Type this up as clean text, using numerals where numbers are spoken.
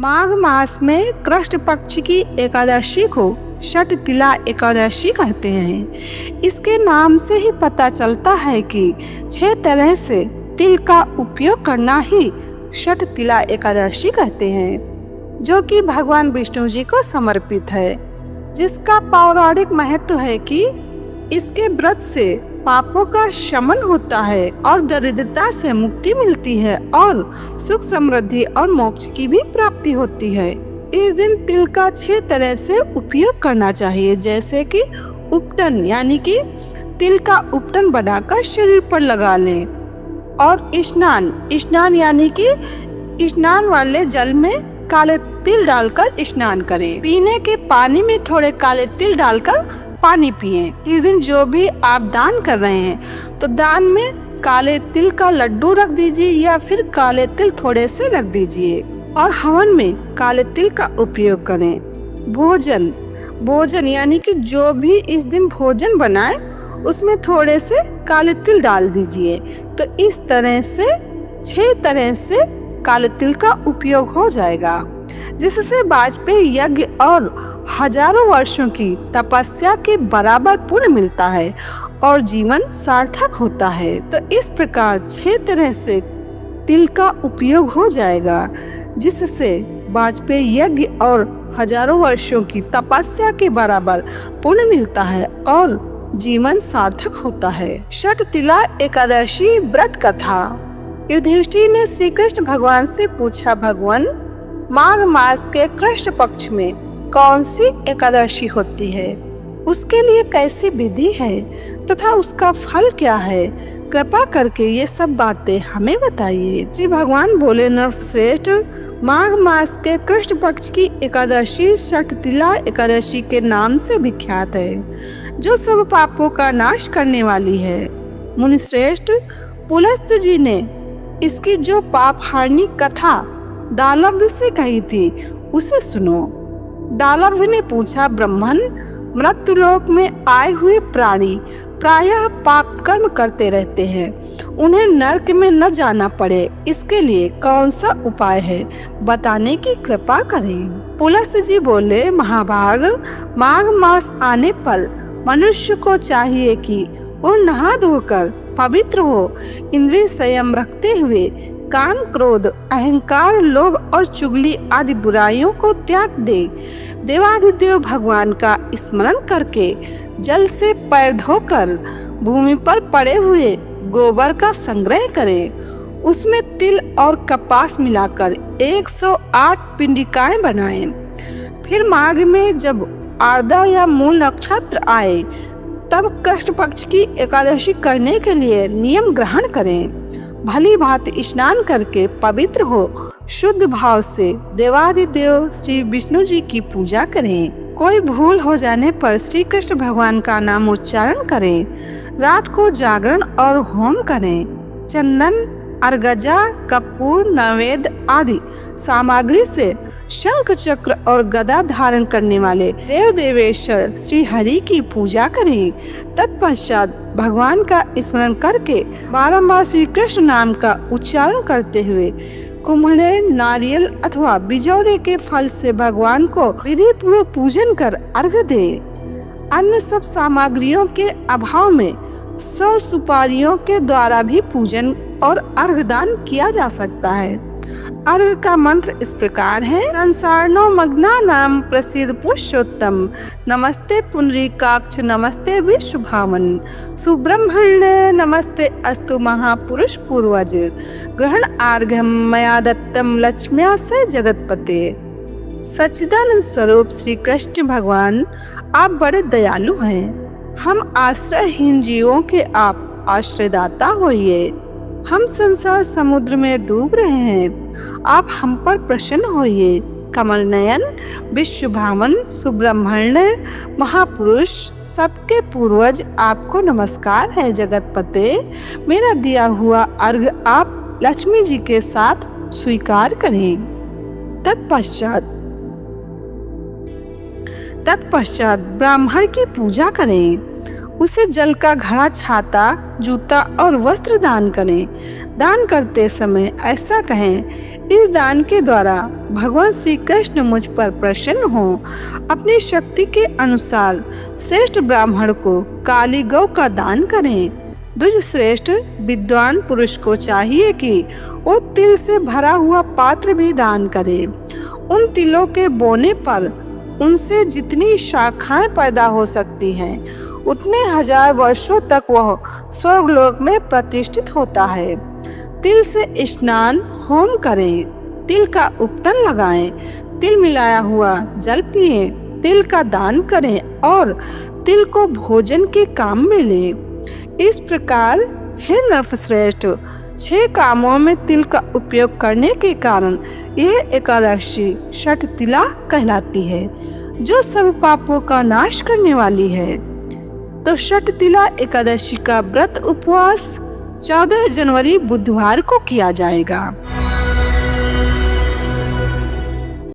माघ मास में कृष्ण पक्ष की एकादशी को षटतिला एकादशी कहते हैं। इसके नाम से ही पता चलता है कि 6 तरह से तिल का उपयोग करना ही षटतिला एकादशी कहते हैं, जो कि भगवान विष्णु जी को समर्पित है, जिसका पौराणिक महत्व है कि इसके व्रत से पापों का शमन होता है और दरिद्रता से मुक्ति मिलती है और सुख समृद्धि और मोक्ष की भी प्राप्ति होती है। इस दिन तिल का 6 तरह से उपयोग करना चाहिए, जैसे कि उपटन यानी कि तिल का उपटन बनाकर शरीर पर लगा लें, और स्नान यानी कि स्नान वाले जल में काले तिल डालकर स्नान करें। पीने के पानी में थोड़े काले तिल डालकर पानी पिए। इस दिन जो भी आप दान कर रहे हैं तो दान में काले तिल का लड्डू रख दीजिए या फिर काले तिल थोड़े से रख दीजिए, और हवन में काले तिल का उपयोग करें। भोजन यानी कि जो भी इस दिन भोजन बनाए उसमें थोड़े से काले तिल डाल दीजिए। तो इस तरह से 6 तरह से काले तिल का उपयोग हो जाएगा, जिससे वाजपेयी यज्ञ और हजारों वर्षों की तपस्या के बराबर पुण्य मिलता है और जीवन सार्थक होता है। तो इस प्रकार 6 तरह से तिल का उपयोग हो जाएगा, जिससे वाजपेयी यज्ञ और हजारों वर्षों की तपस्या के बराबर पुण्य मिलता है और जीवन सार्थक होता है। षटतिला एकादशी व्रत कथा। युधिष्ठिर ने श्री कृष्ण भगवान से पूछा, भगवान, माघ मास के कृष्ण पक्ष में कौन सी एकादशी होती है, उसके लिए कैसी विधि है तथा उसका फल क्या है? कृपा करके ये सब बातें हमें बताइए। श्री भगवान बोले, नरश्रेष्ठ, माघ मास के कृष्ण पक्ष की एकादशी षटतिला एकादशी के नाम से विख्यात है, जो सब पापों का नाश करने वाली है। मुनिश्रेष्ठ, पुलस्त जी ने इसकी जो पाप हारनी कथा दानव से कही थी उसे सुनो। दानव ने पूछा, ब्राह्मण, मृत्युलोक में आए हुए प्राणी प्रायः पाप कर्म करते रहते हैं, उन्हें नरक में न जाना पड़े, इसके लिए कौन सा उपाय है, बताने की कृपा करें। पुलस्त जी बोले, महाभाग, माघ मास आने पर मनुष्य को चाहिए कि वो नहा धोकर पवित्र हो, इंद्रिय संयम रखते हुए काम, क्रोध, अहंकार, लोभ और चुगली आदि बुराइयों को त्याग दे। देवाधिदेव भगवान का स्मरण करके जल से पैर धोकर भूमि पर पड़े हुए गोबर का संग्रह करें। उसमें तिल और कपास मिलाकर 108 पिंडिकाएं बनाएं। फिर माघ में जब आर्द्रा या मूल नक्षत्र आए तब कृष्ण पक्ष की एकादशी करने के लिए नियम ग्रहण करें। भली भांति स्नान करके पवित्र हो शुद्ध भाव से देवाधिदेव श्री विष्णु जी की पूजा करें। कोई भूल हो जाने पर श्री कृष्ण भगवान का नाम उच्चारण करें। रात को जागरण और होम करें। चंदन, अर्गजा, कपूर, नैवेद्य आदि सामग्री से शंख चक्र और गदा धारण करने वाले देव देवेश्वर श्री हरि की पूजा करें। तत्पश्चात भगवान का स्मरण करके बारंबार श्री कृष्ण नाम का उच्चारण करते हुए कुम्हड़े, नारियल अथवा बिजौरे के फल से भगवान को विधि पूर्वक पूजन कर अर्घ्य दे। अन्य सब सामग्रियों के अभाव में 100 सुपारियों के द्वारा भी पूजन और अर्घदान किया जा सकता है। अर्घ का मंत्र इस प्रकार है, संसारणो मग्ना नाम प्रसिद्ध पुरुषोत्तम, नमस्ते पुंडरीकाक्ष, नमस्ते विश्वभावन, सुब्रह्मण्य, नमस्ते अस्तु महापुरुष पूर्वज, ग्रहण आर्घ्यम मया दत्तम लक्ष्म्या से जगतपते। सच्चिदानंद स्वरूप श्री कृष्ण भगवान, आप बड़े दयालु हैं। हम आश्रयहीन जीवों के आप आश्रयदाता होइए। हम संसार समुद्र में डूब रहे हैं, आप हम पर प्रसन्न होइए। कमल नयन, विश्वभावन, सुब्रह्मण्य, महापुरुष, सबके पूर्वज, आपको नमस्कार है। जगतपते, मेरा दिया हुआ अर्घ आप लक्ष्मी जी के साथ स्वीकार करें। तत्पश्चात ब्राह्मण की पूजा करें। उसे जल का घड़ा, छाता, जूता और वस्त्र दान करें। दान करते समय ऐसा कहें, इस दान के द्वारा भगवान श्री कृष्ण मुझ पर प्रसन्न हो। अपनी शक्ति के अनुसार श्रेष्ठ ब्राह्मण को काली गौ का दान करें। द्विज श्रेष्ठ विद्वान पुरुष को चाहिए कि वो तिल से भरा हुआ पात्र भी दान करे। उन तिलों के बोने पर उनसे जितनी शाखाएं पैदा हो सकती हैं, उतने हजार वर्षों तक वह स्वर्गलोक में प्रतिष्ठित होता है। तिल से स्नान होम करें, तिल का उपटन लगाएं, तिल मिलाया हुआ जल पिए, तिल का दान करें और तिल को भोजन के काम में लें। इस प्रकार हे नरश्रेष्ठ, 6 कामों में तिल का उपयोग करने के कारण यह एकादशी षट तिला कहलाती है, जो सब पापों का नाश करने वाली है। तो षट तिला एकादशी का व्रत उपवास 14 जनवरी बुधवार को किया जाएगा।